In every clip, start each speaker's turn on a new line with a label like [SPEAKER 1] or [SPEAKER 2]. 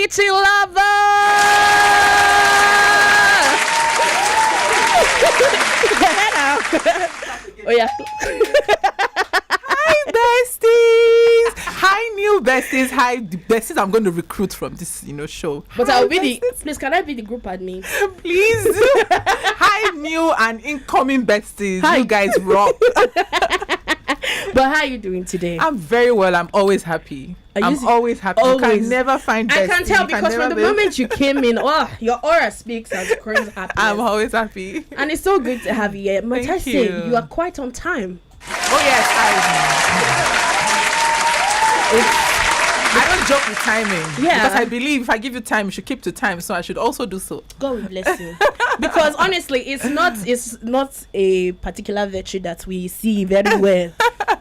[SPEAKER 1] kitchen lover. Oh yeah.
[SPEAKER 2] Hi besties. Hi new besties. Hi the besties I'm going to recruit from this show.
[SPEAKER 1] But I'll be the please. Can I be the group admin?
[SPEAKER 2] Please. Hi new and incoming besties.
[SPEAKER 1] Hi.
[SPEAKER 2] You guys rock.
[SPEAKER 1] But how are you doing today?
[SPEAKER 2] I'm very well. I'm always happy. I'm always happy.
[SPEAKER 1] Always.
[SPEAKER 2] You can never find besties.
[SPEAKER 1] I can tell because from the moment you came in, your aura speaks as crazy happiness.
[SPEAKER 2] I'm always happy.
[SPEAKER 1] And it's so good to have you here. Might I say, you are quite on time.
[SPEAKER 2] Oh yes, I don't joke with timing.
[SPEAKER 1] Yeah.
[SPEAKER 2] Because I believe if I give you time, you should keep to time. So I should also do so.
[SPEAKER 1] God bless you. Because honestly, it's not a particular virtue that we see very well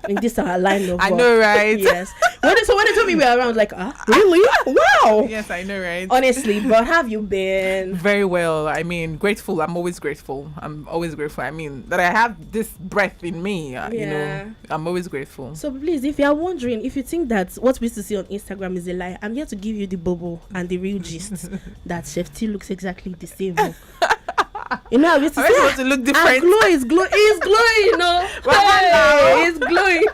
[SPEAKER 1] in this our line of work.
[SPEAKER 2] I know, right?
[SPEAKER 1] Yes. When they told me we were around, like, really? Wow.
[SPEAKER 2] Yes, I know, right?
[SPEAKER 1] Honestly, but have you been?
[SPEAKER 2] Very well. I mean, grateful. I'm always grateful. I mean, that I have this breath in me. I'm always grateful.
[SPEAKER 1] So please, if you are wondering, if you think that what we used to see on Instagram is a lie, I'm here to give you the bubble and the real gist that Chef T looks exactly the same. You know, I used to say,
[SPEAKER 2] supposed to look different.
[SPEAKER 1] He's glowing, he's glowing.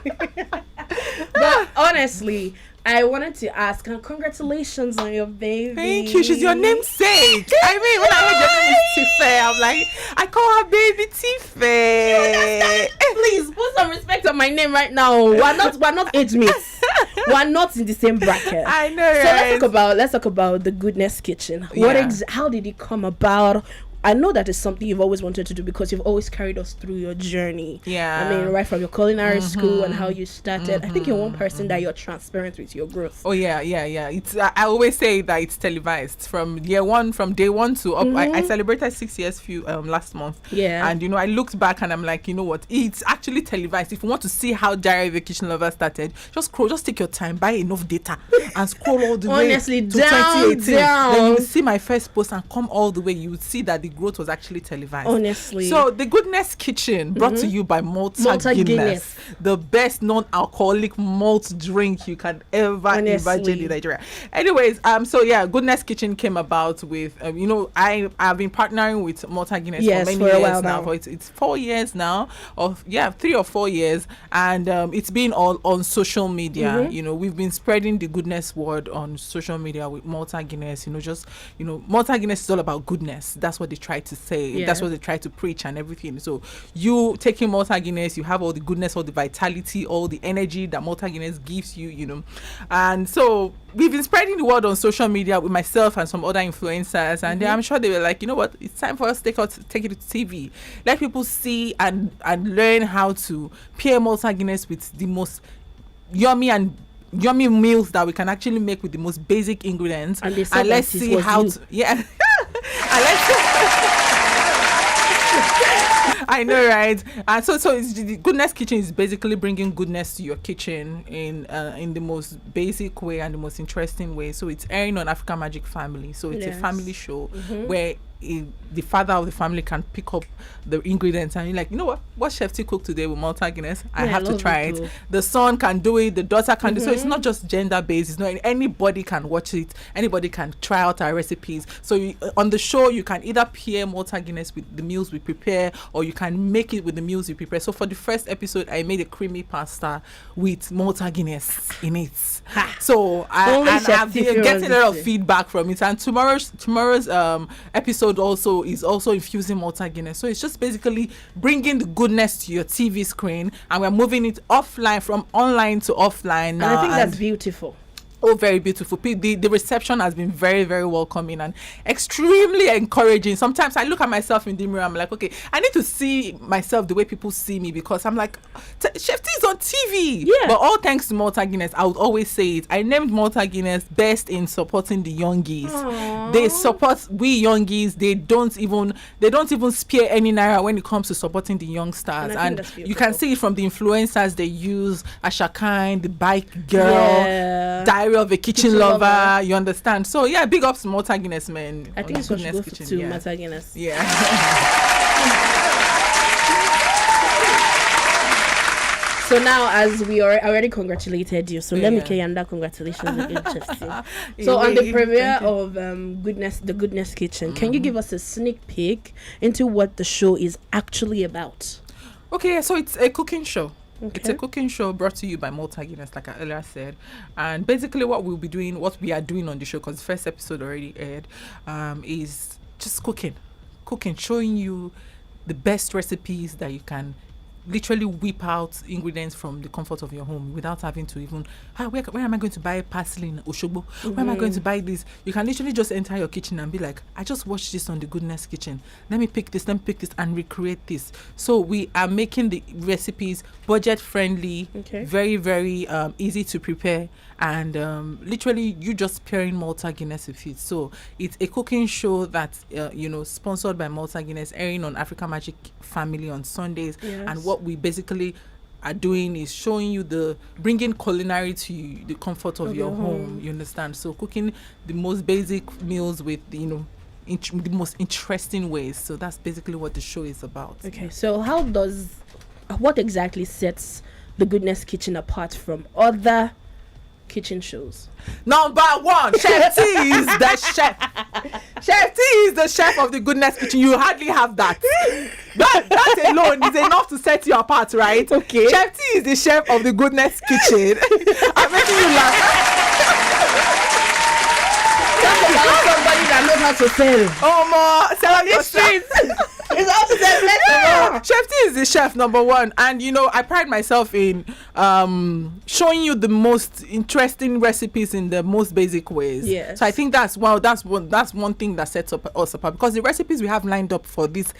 [SPEAKER 1] But honestly, I wanted to ask, congratulations on your baby.
[SPEAKER 2] Thank you. She's your namesake. I mean, when I heard your name is Teefeh, I'm like, I call her baby Teefeh.
[SPEAKER 1] Please put some respect on my name right now. We're not age mates. We're not in the same bracket.
[SPEAKER 2] I know.
[SPEAKER 1] So
[SPEAKER 2] right?
[SPEAKER 1] let's talk about the Goodness Kitchen.
[SPEAKER 2] Yeah.
[SPEAKER 1] How did it come about? I know that is something you've always wanted to do because you've always carried us through your journey.
[SPEAKER 2] Yeah.
[SPEAKER 1] I mean, right from your culinary school and how you started. I think you're one person that you're transparent with your growth.
[SPEAKER 2] Oh yeah. It's I always say that it's televised from day one to up. I celebrated 6 years last month.
[SPEAKER 1] Yeah.
[SPEAKER 2] And I looked back and I'm like, you know what? It's actually televised. If you want to see how Diary of a Kitchen Lover started, just take your time, buy enough data, and scroll all the way to 2018. Then you will see my first post and come all the way. You would see that the growth was actually televised.
[SPEAKER 1] Honestly.
[SPEAKER 2] So the Goodness Kitchen brought to you by Malta Guinness, the best non-alcoholic malt drink you can ever imagine in Nigeria. Anyways, Goodness Kitchen came about with I've been partnering with Malta Guinness for many years now. It's 4 years now, 3 or 4 years, and it's been all on social media. We've been spreading the goodness word on social media with Malta Guinness. Malta Guinness is all about goodness. That's what they try to say. Yeah. That's what they try to preach and everything. So you taking Malta Guinness, you have all the goodness, all the vitality, all the energy that Malta Guinness gives you. And so we've been spreading the word on social media with myself and some other influencers, and I'm sure they were like, you know what, it's time for us to take it to TV. Let people see and learn how to pair Malta Guinness with the most yummy meals that we can actually make with the most basic ingredients, and let's see how to and let's I know, right? And so it's the Goodness Kitchen is basically bringing goodness to your kitchen in the most basic way and the most interesting way. So it's airing on African Magic Family. So it's a family show where the father of the family can pick up the ingredients and you're like, you know what Chef T cooked today with Malta Guinness? I have to try it. The son can do it, the daughter can do it. So it's not just gender based. It's not anybody can watch it. Anybody can try out our recipes. So on the show, you can either pair Malta Guinness with the meals we prepare, or you can make it with the meals we prepare. So for the first episode, I made a creamy pasta with Malta Guinness in it. So I've been getting a lot of feedback from it. And tomorrow's episode is also infusing Malta Guinness. So it's just basically bringing the goodness to your TV screen, and we're moving it from online to offline now.
[SPEAKER 1] And I think that's beautiful.
[SPEAKER 2] Oh, very beautiful. The reception has been very, very welcoming and extremely encouraging. Sometimes I look at myself in the mirror, I'm like, okay, I need to see myself the way people see me, because I'm like, Chef T is on TV. Yeah. But all thanks to Malta Guinness, I would always say it. I named Malta Guinness best in supporting the youngies. Aww. They support we youngies. They don't even spare any naira when it comes to supporting the young stars. And you can see it from the influencers they use, Asha Khan, the bike girl, Diary of a Kitchen Lover, you understand? So yeah, big ups to Malta Guinness, man.
[SPEAKER 1] I think it's going to go to Malta Guinness. So now, as we are already congratulated you, so let me carry on that congratulations again, Chef T. So on the premiere of the Goodness Kitchen, can you give us a sneak peek into what the show is actually about?
[SPEAKER 2] Okay, so it's a cooking show. Okay. It's a cooking show brought to you by Malta Guinness, like I earlier said. And basically what we are doing on the show, because the first episode already aired, is just cooking, showing you the best recipes that you can literally whip out ingredients from the comfort of your home without having to even where am I going to buy parsley in Oshogbo? Where am I going to buy this? You can literally just enter your kitchen and be like, I just watched this on the Goodness Kitchen, let me pick this and recreate this. So we are making the recipes budget friendly, very very easy to prepare, and literally you just pairing Malta Guinness with it. So it's a cooking show that sponsored by Malta Guinness, airing on Africa Magic Family on Sundays. And what we basically are doing is showing you bringing culinary to you, the comfort of your home. You understand? So cooking the most basic meals with the most interesting ways. So that's basically what the show is about.
[SPEAKER 1] Okay, so what exactly sets the Goodness Kitchen apart from other kitchen shows?
[SPEAKER 2] Number one, Chef T is the chef. Chef T is the chef of the Goodness Kitchen. You hardly have that. That alone is enough to set you apart, right?
[SPEAKER 1] Okay.
[SPEAKER 2] Chef T is the chef of the Goodness Kitchen. I'm making you laugh.
[SPEAKER 1] Talk about somebody that knows how to sell.
[SPEAKER 2] Oh, ma, sell on the streets.
[SPEAKER 1] It's upset.
[SPEAKER 2] Chef T is the chef, number one. And I pride myself in showing you the most interesting recipes in the most basic ways.
[SPEAKER 1] Yes.
[SPEAKER 2] So I think that's one thing that sets us apart, because the recipes we have lined up for this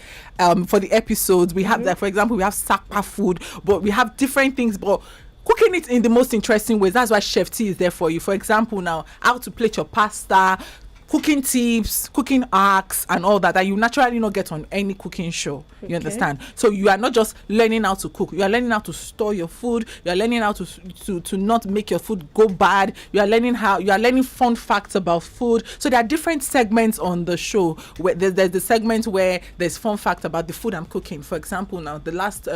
[SPEAKER 2] for the episodes, we have that, for example, we have Sakpa food, but we have different things, but cooking it in the most interesting ways. That's why Chef T is there for you. For example, now how to plate your pasta, cooking tips, cooking hacks, and all that you naturally not get on any cooking show. You understand? So you are not just learning how to cook. You are learning how to store your food. You are learning how to not make your food go bad. You are learning fun facts about food. So there are different segments on the show. Where there's the segment where there's fun fact about the food I'm cooking. For example, now the last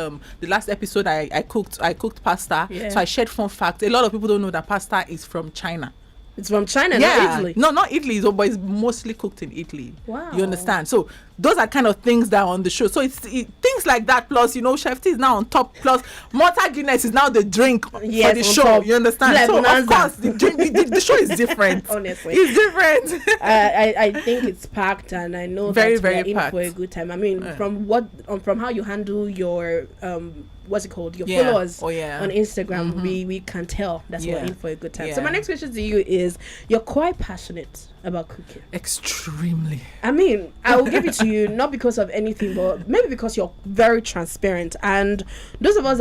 [SPEAKER 2] episode I cooked pasta. Yeah. So I shared fun fact. A lot of people don't know that pasta is from China.
[SPEAKER 1] It's from China, not Italy.
[SPEAKER 2] No, not Italy, but it's mostly cooked in Italy.
[SPEAKER 1] Wow.
[SPEAKER 2] You understand? So those are kind of things that are on the show. So it's things like that. Plus, Chef T is now on top. Plus, Malta Guinness is now the drink for the show. Top. You understand? Like so bonanza. Of course, the show is different.
[SPEAKER 1] Honestly,
[SPEAKER 2] it's different.
[SPEAKER 1] I think it's packed, and I know
[SPEAKER 2] very,
[SPEAKER 1] that
[SPEAKER 2] very
[SPEAKER 1] we're
[SPEAKER 2] packed.
[SPEAKER 1] in for a good time. I mean, from how you handle your what's it called? Your followers on Instagram, we can tell that we're in for a good time. So my next question to you is: you're quite passionate about cooking.
[SPEAKER 2] Extremely.
[SPEAKER 1] I mean, I will give it to you not because of anything, but maybe because you're very transparent. And those of us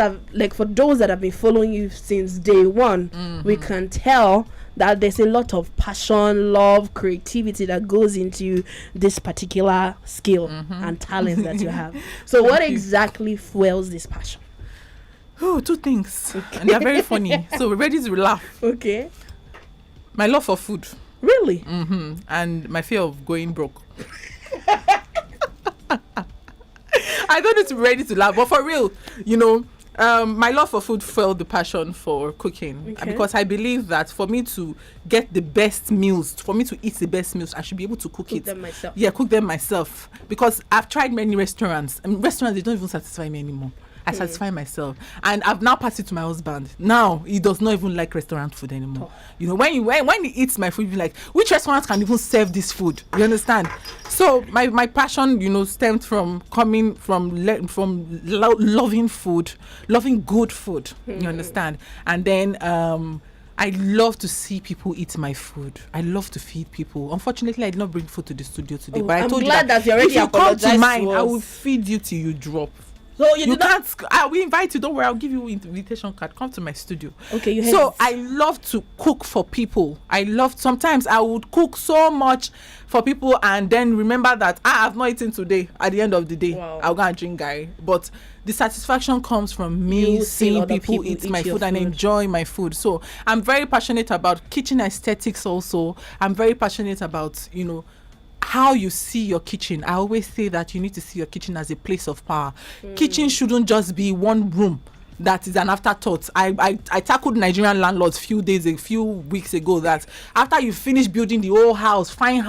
[SPEAKER 1] for those that have been following you since day one, we can tell that there's a lot of passion, love, creativity that goes into this particular skill and talent that you have. So what exactly fuels this passion?
[SPEAKER 2] Oh, two things. Okay. And they're very funny. So we're ready to laugh.
[SPEAKER 1] Okay.
[SPEAKER 2] My love for food.
[SPEAKER 1] Really?
[SPEAKER 2] And my fear of going broke. I don't need to be ready to laugh, but for real, my love for food fueled the passion for cooking. Because I believe that for me to get the best meals, for me to eat the best meals, I should be able to cook
[SPEAKER 1] them myself.
[SPEAKER 2] Yeah, cook them myself. Because I've tried many restaurants. Restaurants, they don't even satisfy me anymore. I satisfy myself, and I've now passed it to my husband. Now he does not even like restaurant food anymore. When he eats my food, he's like, which restaurant can even serve this food? You understand? So my passion, stemmed from loving food, loving good food. You understand? And then I love to see people eat my food. I love to feed people. Unfortunately, I did not bring food to the studio today, but I told you that
[SPEAKER 1] you already
[SPEAKER 2] if you come to mine, I will feed you till you drop. So you can't. I will invite you. Don't worry. I'll give you an invitation card. Come to my studio.
[SPEAKER 1] Okay.
[SPEAKER 2] So I love to cook for people. Sometimes I would cook so much for people and then remember that I have not eaten today. At the end of the day, I'll go and drink garri. But the satisfaction comes from me seeing people eat my food and enjoy my food. So I'm very passionate about kitchen aesthetics. Also, I'm very passionate about how you see your kitchen. I always say that you need to see your kitchen as a place of power. Kitchen shouldn't just be one room that is an afterthought. I tackled Nigerian landlords few weeks ago that after you finish building the whole house, fine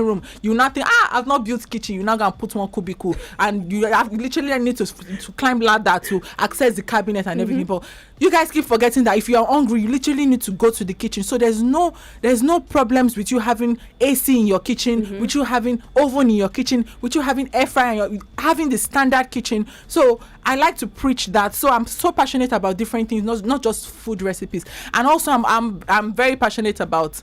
[SPEAKER 2] room, you now think, I've not built kitchen, you now go and put one cubicle, and you literally need to climb ladder to access the cabinet and everything. But you guys keep forgetting that if you are hungry, you literally need to go to the kitchen. So there's no problems with you having AC in your kitchen, with you having oven in your kitchen, with you having air fryer in having the standard kitchen. So I like to preach that. So I'm so passionate about different things, not just food recipes. And also I'm very passionate about,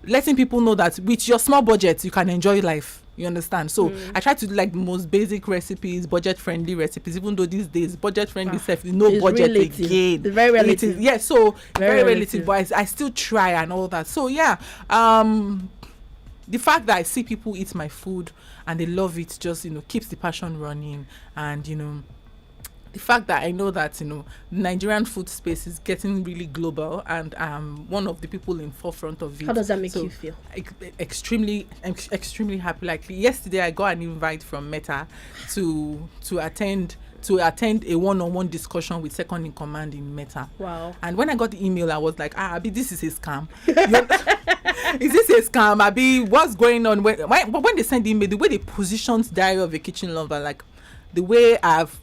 [SPEAKER 2] letting people know that with your small budget you can enjoy life. You understand? So I try to do like the most basic recipes, budget friendly recipes, even though these days budget friendly stuff is no budget
[SPEAKER 1] relative.
[SPEAKER 2] again.
[SPEAKER 1] It's very relative.
[SPEAKER 2] Yeah, so very relative, but I still try and all that. So yeah, the fact that I see people eat my food and they love it just keeps the passion running. And the fact that I know that the Nigerian food space is getting really global, and I'm one of the people in forefront of it.
[SPEAKER 1] How does that make you feel?
[SPEAKER 2] I'm extremely happy. Like yesterday, I got an invite from Meta to attend a one-on-one discussion with second in command in Meta.
[SPEAKER 1] Wow.
[SPEAKER 2] And when I got the email, I was like, Abi, this is a scam. Is this a scam? Abi, what's going on? But when they send the email, the way they positioned Diary of a Kitchen Lover, like the way I've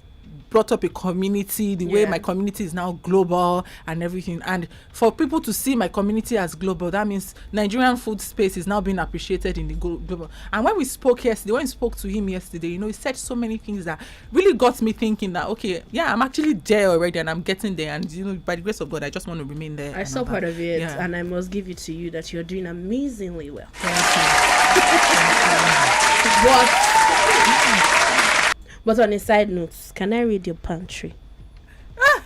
[SPEAKER 2] brought up a community, the way my community is now global and everything, and for people to see my community as global, that means Nigerian food space is now being appreciated in the global. And when we spoke to him yesterday, he said so many things that really got me thinking that I'm actually there already and I'm getting there, and by the grace of God I just want to remain there.
[SPEAKER 1] I saw part of it, and I must give it to you that you're doing amazingly well. But on a side note, can I read your pantry?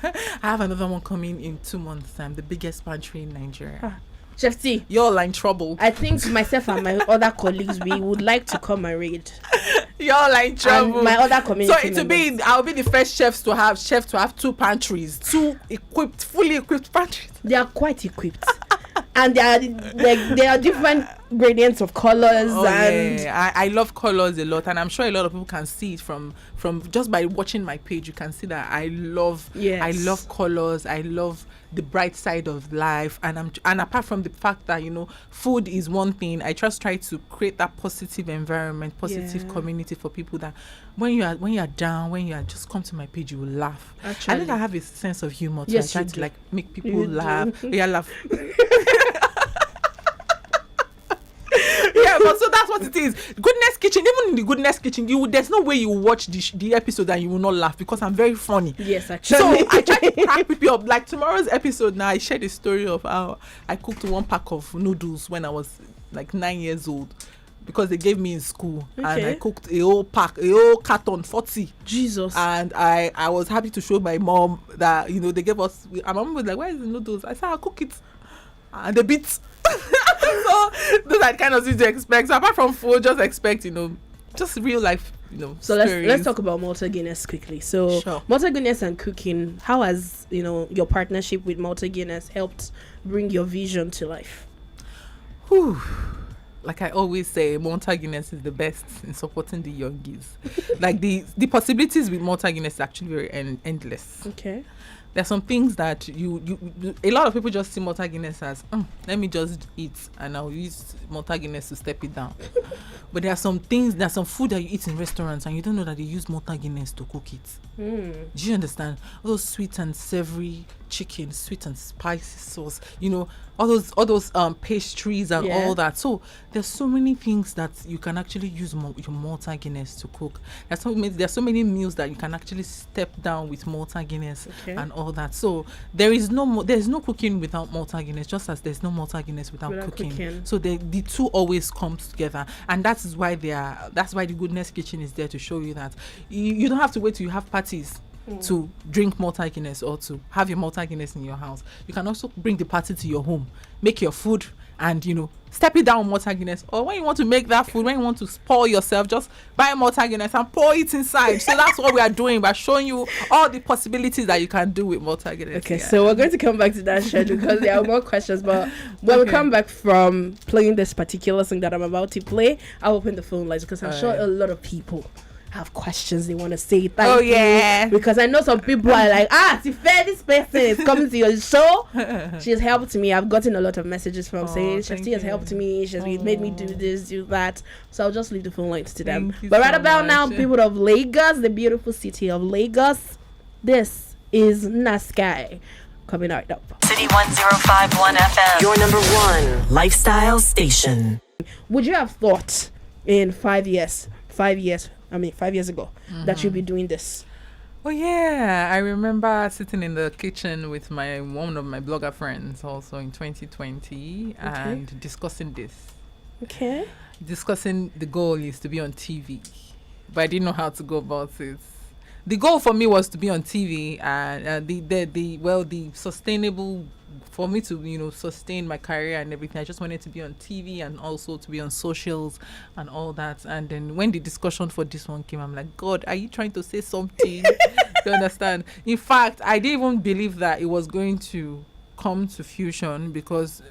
[SPEAKER 2] I have another one coming in 2 months' time, the biggest pantry in Nigeria.
[SPEAKER 1] Chef T,
[SPEAKER 2] you're in trouble.
[SPEAKER 1] I think myself and my other colleagues, we would like to come and read.
[SPEAKER 2] You're in trouble.
[SPEAKER 1] And my other community
[SPEAKER 2] So I'll be the first chef to have 2 pantries, 2 fully equipped pantries.
[SPEAKER 1] They are quite equipped. And they are different gradients of colors.
[SPEAKER 2] I love colors a lot, and I'm sure a lot of people can see it from just by watching my page. You can see that I love colors. I love the bright side of life, and apart from the fact that food is one thing, I just try to create that positive environment, positive community for people, that when you are down, when you are just come to my page, you will laugh. Actually, I think I have a sense of humor too.
[SPEAKER 1] Yes,
[SPEAKER 2] I try to make people laugh. Laugh. But so that's what it is. Goodness Kitchen, even in the Goodness Kitchen, there's no way you watch the episode and you will not laugh, because I'm very funny.
[SPEAKER 1] Yes, actually.
[SPEAKER 2] So I try to crack people up. Like tomorrow's episode now, I shared a story of how I cooked 1 pack of noodles when I was like 9 years old, because they gave me in school, and I cooked a whole carton, 40.
[SPEAKER 1] Jesus.
[SPEAKER 2] And I was happy to show my mom that they gave us. My mom was like, "Where is the noodles?" I said, "I'll cook it," and the bits. So those are the kind of things to expect. So apart from food, just expect just real life
[SPEAKER 1] so let's talk about Malta Guinness quickly. So sure. Malta Guinness and cooking, how has your partnership with Malta Guinness helped bring your vision to life?
[SPEAKER 2] Whew. Like I always say, Malta Guinness is the best in supporting the youngies. Like the possibilities with Malta Guinness is actually very endless.
[SPEAKER 1] Okay.
[SPEAKER 2] There's some things that a lot of people just see Malta Guinness as let me just eat and I'll use Malta Guinness to step it down. But there's some food that you eat in restaurants and you don't know that they use Malta Guinness to cook it. Do you understand? All those sweet and savory chicken, sweet and spicy sauce, all those pastries and all that. So there's so many things that you can actually use your Malta Guinness to cook. There's so many meals that you can actually step down with Malta Guinness and all that. So there's no cooking without Malta Guinness, just as there's no Malta Guinness without cooking. So the two always come together, and that's why the Goodness Kitchen is there, to show you that you don't have to wait till you have parties to drink Malta Guinness or to have your Malta Guinness in your house. You can also bring the party to your home, make your food, and step it down Malta Guinness. Or when you want to make that food, when you want to spoil yourself, just buy Malta Guinness and pour it inside. So that's what we are doing. We're showing you all the possibilities that you can do with Malta Guinness.
[SPEAKER 1] Okay, so we're going to come back to that schedule because there are more questions. But when we come back from playing this particular thing that I'm about to play, I'll open the phone lines, because I'm sure a lot of people have questions they want to say. Thank you. Because I know some people are like, Teefeh, this person is coming to your show. She has helped me. I've gotten a lot of messages from saying she has helped me. She has made me do this, do that. So I'll just leave the phone lines to them. But right about now, people of Lagos, the beautiful city of Lagos, this is Naskai coming right up.
[SPEAKER 3] City 1051 FM, your number one lifestyle station.
[SPEAKER 1] Would you have thought in 5 years ago, that you'd be doing this?
[SPEAKER 2] Oh yeah, I remember sitting in the kitchen with one of my blogger friends also in 2020 and discussing this.
[SPEAKER 1] Okay.
[SPEAKER 2] Discussing the goal is to be on TV, but I didn't know how to go about it. The goal for me was to be on TV, and the sustainable for me to sustain my career and everything. I just wanted to be on TV and also to be on socials and all that. And then when the discussion for this one came, I'm like, God, are you trying to say something? You understand? In fact, I didn't even believe that it was going to come to fusion because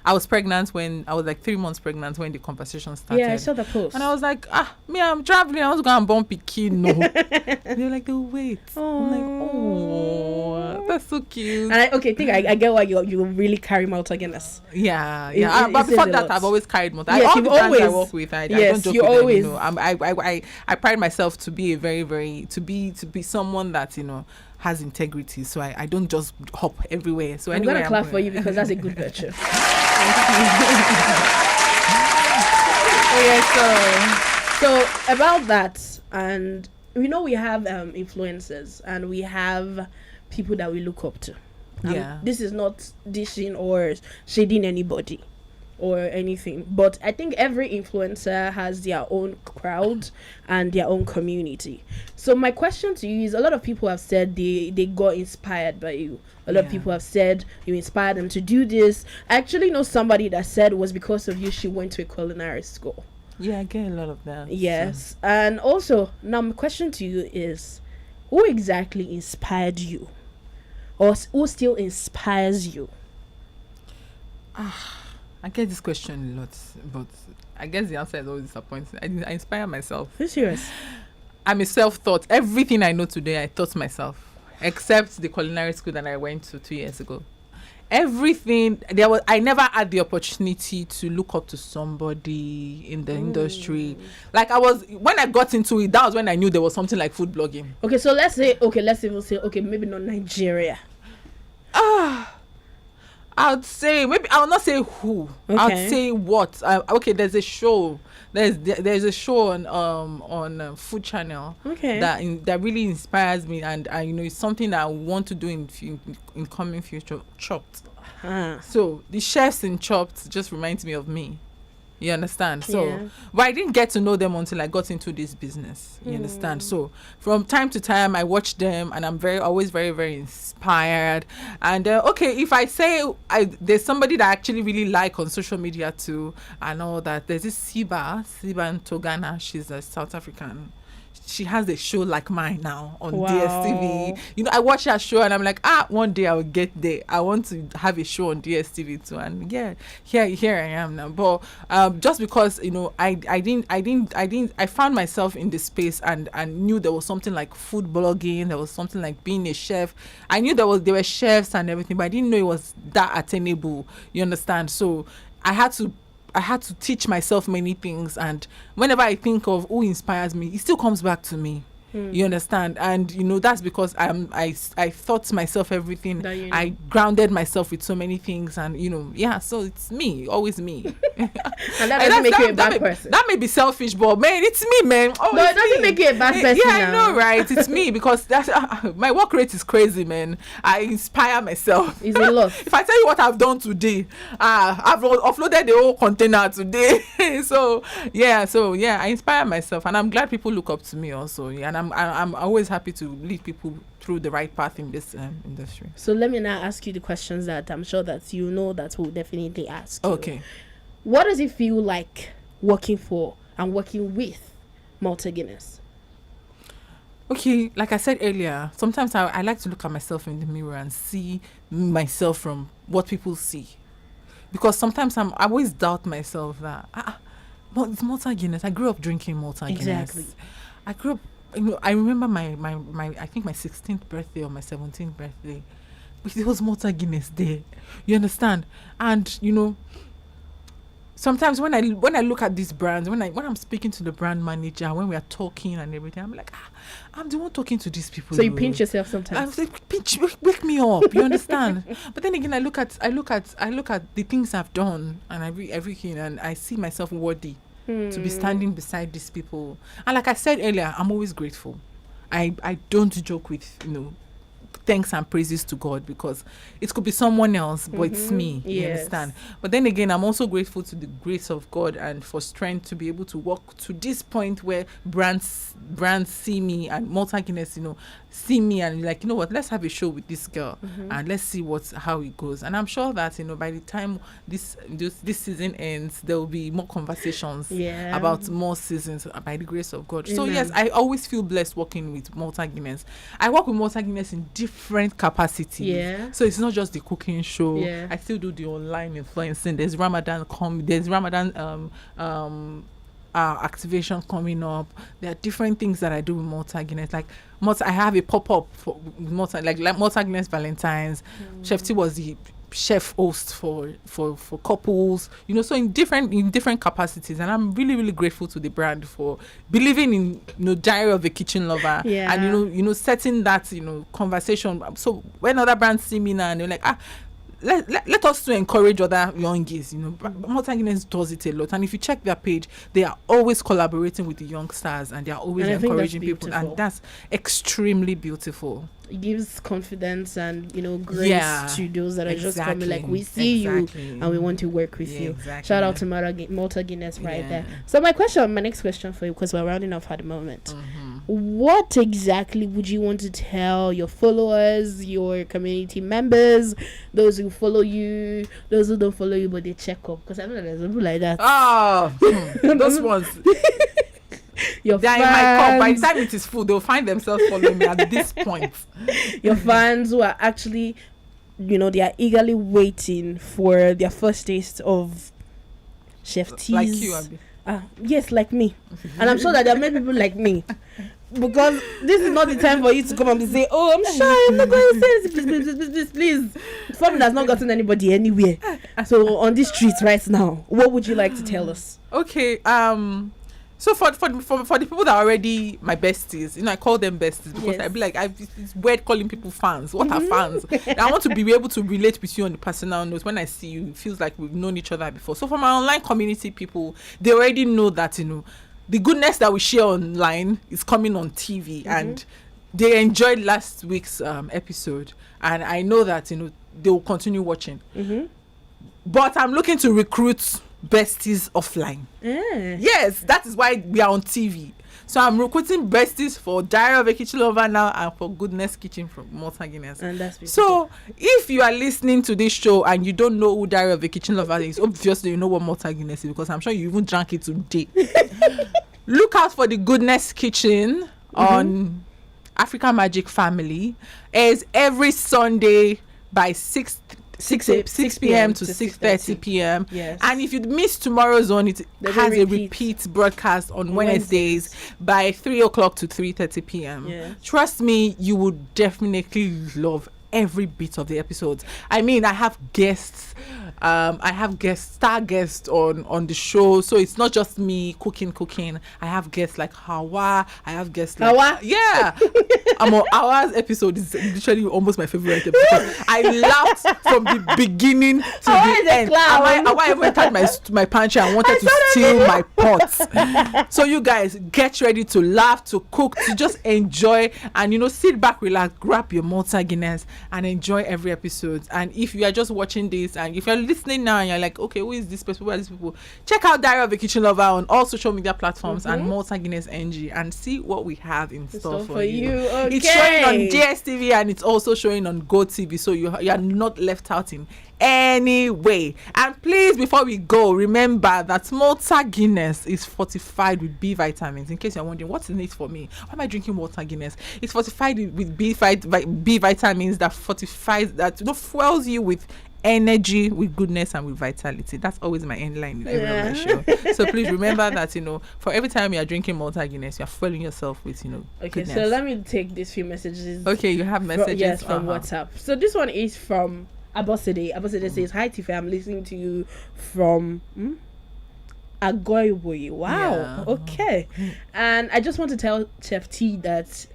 [SPEAKER 2] I was pregnant when I was like 3 months pregnant when the conversation started.
[SPEAKER 1] Yeah, I saw the post.
[SPEAKER 2] And I was like, I'm traveling. I was going to born Pekin. No. They're like, wait. I'm like, oh, that's so cute.
[SPEAKER 1] And I get why you really carry Malta Guinness.
[SPEAKER 2] Yeah. But before that, I've always carried Malta.
[SPEAKER 1] Yes,
[SPEAKER 2] all the times I work with, I don't joke with
[SPEAKER 1] always.
[SPEAKER 2] them. I pride myself to be a very, very to be someone that has integrity, so I don't just hop everywhere. So
[SPEAKER 1] I'm gonna clap for you because that's a good virtue. So about that, and we have influencers and we have people that we look up to. This is not dishing or shading anybody or anything, but I think every influencer has their own crowd and their own community. So my question to you is, a lot of people have said they got inspired by you. A lot of people have said you inspired them to do this. I actually know somebody that said it was because of you she went to a culinary school.
[SPEAKER 2] Yeah, I get a lot of that.
[SPEAKER 1] Yes. So. And also, now my question to you is, who exactly inspired you? Or who still inspires you?
[SPEAKER 2] I get this question a lot, but I guess the answer is always disappointing. I inspire myself.
[SPEAKER 1] Are you serious?
[SPEAKER 2] I'm a self-taught. Everything I know today, I taught myself, except the culinary school that I went to 2 years ago. Everything I never had the opportunity to look up to somebody in the industry. Like when I got into it, that was when I knew there was something like food blogging.
[SPEAKER 1] Okay, so let's even say maybe not Nigeria.
[SPEAKER 2] I'd say maybe I will not say who. Okay. I'd say what. There's a show. There's a show on Food Channel.
[SPEAKER 1] Okay.
[SPEAKER 2] That really inspires me, and it's something that I want to do in coming future. Chopped. So the chefs in Chopped just reminds me of me. You understand? So, but I didn't get to know them until I got into this business. You understand? So, from time to time, I watch them, and I'm always very, very inspired. And if I say there's somebody that I actually really like on social media too, and all that. There's this Siba Ntogana. She's a South African. She has a show like mine now on DSTV. I watch her show and I'm like, one day I will get there. I want to have a show on DSTV too. And here I am now. But just because I found myself in this space and knew there was something like food blogging. There was something like being a chef. I knew there were chefs and everything, but I didn't know it was that attainable. You understand? So I had to teach myself many things, and whenever I think of who inspires me, it still comes back to me. You understand? And that's because I thought myself everything. I grounded myself with so many things, and so it's me, always me.
[SPEAKER 1] And that doesn't make you a bad person.
[SPEAKER 2] That may be selfish, but man, it's me, man.
[SPEAKER 1] No, it doesn't make you a bad person.
[SPEAKER 2] Yeah, I know, right? It's me, because that's my work rate is crazy, man. I inspire myself.
[SPEAKER 1] It's a lot.
[SPEAKER 2] If I tell you what I've done today, I've uploaded the whole container today. so I inspire myself, and I'm glad people look up to me also. Yeah, and I'm always happy to lead people through the right path in this industry.
[SPEAKER 1] So let me now ask you the questions that I'm sure that that we'll definitely ask you.
[SPEAKER 2] Okay.
[SPEAKER 1] What does it feel like working for and working with Malta Guinness?
[SPEAKER 2] Okay, like I said earlier, sometimes I like to look at myself in the mirror and see myself from what people see. Because sometimes I always doubt myself that it's Malta Guinness. I grew up drinking Malta Guinness.
[SPEAKER 1] Exactly.
[SPEAKER 2] I grew up, I remember my I think my 16th birthday or my 17th birthday. It was Malta Guinness there. You understand? And, sometimes when I look at these brands, when I'm speaking to the brand manager, when we are talking and everything, I'm like, I'm the one talking to these people.
[SPEAKER 1] So you pinch yourself sometimes.
[SPEAKER 2] I'm like, wake me up. You understand? But then again, I look at the things I've done, and I read everything, and I see myself worthy to be standing beside these people. And like I said earlier, I'm always grateful. I don't joke with thanks and praises to God, because it could be someone else, but it's me. You understand? But then again, I'm also grateful to the grace of God and for strength to be able to walk to this point where brands see me, and Malta Guinness, see me and like, you know what, let's have a show with this girl and let's see how it goes. And I'm sure that by the time this season ends, there will be more conversations about more seasons by the grace of God. So yes, I always feel blessed working with Malta Guinness. I work with Malta Guinness in different capacities. So it's not just the cooking show. I still do the online influencing. There's Ramadan activation coming up. There are different things that I do with Malta Guinness. Like I have a pop-up for Malta, like Malta Guinness Valentine's. Chef T was the chef host for couples, so in different capacities. And I'm really, really grateful to the brand for believing in Diary of a Kitchen Lover, and setting that conversation. So when other brands see me now and they're like, let us to encourage other youngies. Malta Guinness does it a lot, and if you check their page, they are always collaborating with the youngsters, and they are always encouraging people, and that's extremely beautiful.
[SPEAKER 1] It gives confidence and grace to those that are just coming, like, we see you and we want to work with you. Shout out to Malta Guinness right there. So my next question for you, because we're rounding off at the moment, what exactly would you want to tell your followers, your community members, those who follow you, those who don't follow you but they check up? Because I know there's people like that.
[SPEAKER 2] Those ones.
[SPEAKER 1] Your
[SPEAKER 2] they're
[SPEAKER 1] fans,
[SPEAKER 2] in my cup. By the time it is full, they'll find themselves following me at this point.
[SPEAKER 1] Your fans who are actually, they are eagerly waiting for their first taste of Chef T's.
[SPEAKER 2] Like you, Abby.
[SPEAKER 1] Yes, like me. And I'm sure that there are many people like me. Because this is not the time for you to come and say, I'm shy, I'm not going to say this, please. Family has not gotten anybody anywhere. So on these streets right now, what would you like to tell us?
[SPEAKER 2] Okay, so for the people that are already my besties, I call them besties because I be like, it's weird calling people fans. What are fans? I want to be able to relate with you on the personal note. When I see you, it feels like we've known each other before. So for my online community people, they already know that the goodness that we share online is coming on TV, and they enjoyed last week's episode, and I know that they will continue watching. But I'm looking to recruit besties offline. Yes, that is why we are on TV. So I'm recruiting besties for Diary of a Kitchen Lover now, and for Goodness Kitchen from Malta Guinness.
[SPEAKER 1] And that's beautiful.
[SPEAKER 2] So if you are listening to this show and you don't know who Diary of a Kitchen Lover is, obviously you know what Malta Guinness is, because I'm sure you even drank it today. Look out for the Goodness Kitchen on African Magic Family. It's every Sunday by 6 p.m. to 6:30 p.m.
[SPEAKER 1] Yes.
[SPEAKER 2] And if you miss tomorrow's one, it has a repeat broadcast on Wednesdays by 3 o'clock to 3:30 p.m.
[SPEAKER 1] Yes.
[SPEAKER 2] Trust me, you would definitely love every bit of the episodes. I mean, I have guests. Star guests on the show, so it's not just me cooking. I have guests like Hawa. I have guests like
[SPEAKER 1] Hawa.
[SPEAKER 2] Yeah. Hawa's episode is literally almost my favorite episode. I laughed from the beginning to the end. Hawa even entered my pantry and wanted to steal my pots. So you guys get ready to laugh, to cook, to just enjoy, and sit back, relax, grab your Malta Guinness, and enjoy every episode. And if you are just watching this, and if you're listening now and you're like, okay, who is this person? Who are these people? Check out Diary of a Kitchen Lover on all social media platforms and Malta Guinness NG, and see what we have in store for you.
[SPEAKER 1] Okay.
[SPEAKER 2] It's showing on DSTV and it's also showing on GoTV, so you are not left out in any way. And please, before we go, remember that Malta Guinness is fortified with B vitamins. In case you're wondering, what's in it for me? Why am I drinking Malta Guinness? It's fortified with B vitamins that fortifies, that fuels you with energy, with goodness, and with vitality. That's always my end line in every of my show. So please remember that, for every time you are drinking Malta Guinness, you're fueling yourself with,
[SPEAKER 1] Okay,
[SPEAKER 2] goodness.
[SPEAKER 1] so let me take these few messages.
[SPEAKER 2] Okay, you have messages?
[SPEAKER 1] From WhatsApp. So this one is from Abosede. Abosede says, "Hi Teefeh, I'm listening to you from Agoiboye." Wow. Yeah. Okay. And I just want to tell Chef T that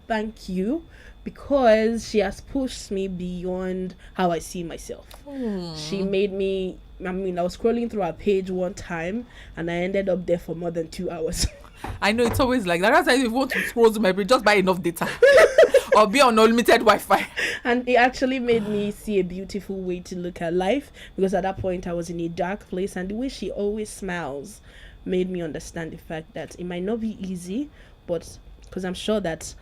[SPEAKER 1] thank you, because she has pushed me beyond how I see myself. She made me, I was scrolling through her page one time and I ended up there for more than 2 hours.
[SPEAKER 2] I know, it's always like that. That's why if you want to scroll to my page, just buy enough data or be on unlimited Wi-Fi.
[SPEAKER 1] And it actually made me see a beautiful way to look at life, because at that point I was in a dark place, and the way she always smiles made me understand the fact that it might not be easy, but because I'm sure that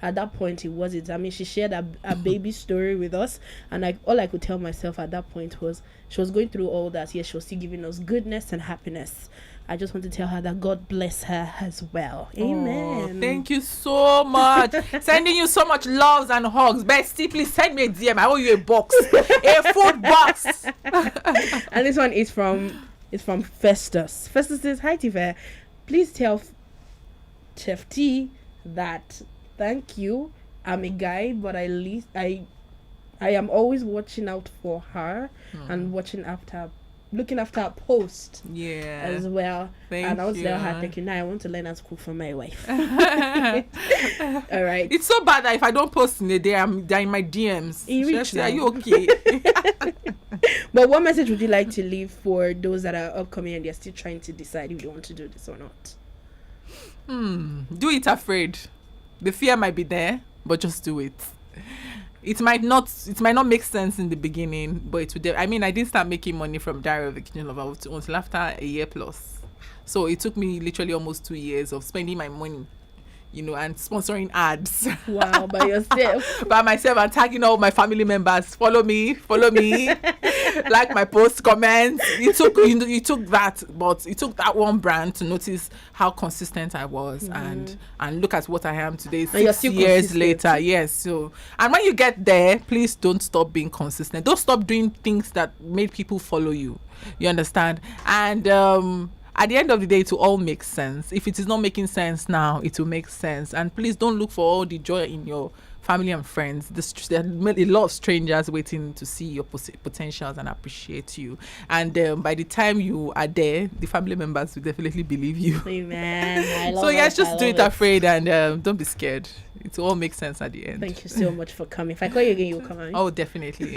[SPEAKER 1] at that point it wasn't. I mean, she shared a baby story with us, and all I could tell myself at that point was she was going through all that. Yes, she was still giving us goodness and happiness. I just want to tell her that God bless her as well. Amen.
[SPEAKER 2] Oh, thank you so much. Sending you so much loves and hugs. Bestie, please send me a DM. I owe you a box, a food box.
[SPEAKER 1] And this one is from Festus. Festus says, "Hi Teefeh, please tell Chef T that thank you. I'm a guy, but I am always watching out for her and looking after her post as well." And I want to tell her, thank you. Now I want to learn how to cook for my wife. All right.
[SPEAKER 2] It's so bad that if I don't post in a day, they're in my DMs. Are you okay?
[SPEAKER 1] But what message would you like to leave for those that are upcoming and they're still trying to decide if they want to do this or not?
[SPEAKER 2] Do it afraid. The fear might be there, but just do it. It might not make sense in the beginning, but it would. I didn't start making money from Diary of a Kitchen Lover until after a year plus. So it took me literally almost 2 years of spending my money, and sponsoring ads.
[SPEAKER 1] Wow, by yourself.
[SPEAKER 2] By myself, and tagging all my family members. Follow me. Like my post, comments. It took that one brand to notice how consistent I was, and look at what I am today, 6 years later. Yes. So, and when you get there, please don't stop being consistent. Don't stop doing things that made people follow you. You understand? And at the end of the day, it will all make sense. If it is not making sense now, it will make sense. And please don't look for all the joy in your family and friends. There are a lot of strangers waiting to see your potentials and appreciate you. And by the time you are there, the family members will definitely believe you.
[SPEAKER 1] Amen.
[SPEAKER 2] So yes, just do it afraid, and don't be scared. It will all make sense at the end.
[SPEAKER 1] Thank you so much for coming. If I call you again, you'll come on.
[SPEAKER 2] Oh, definitely.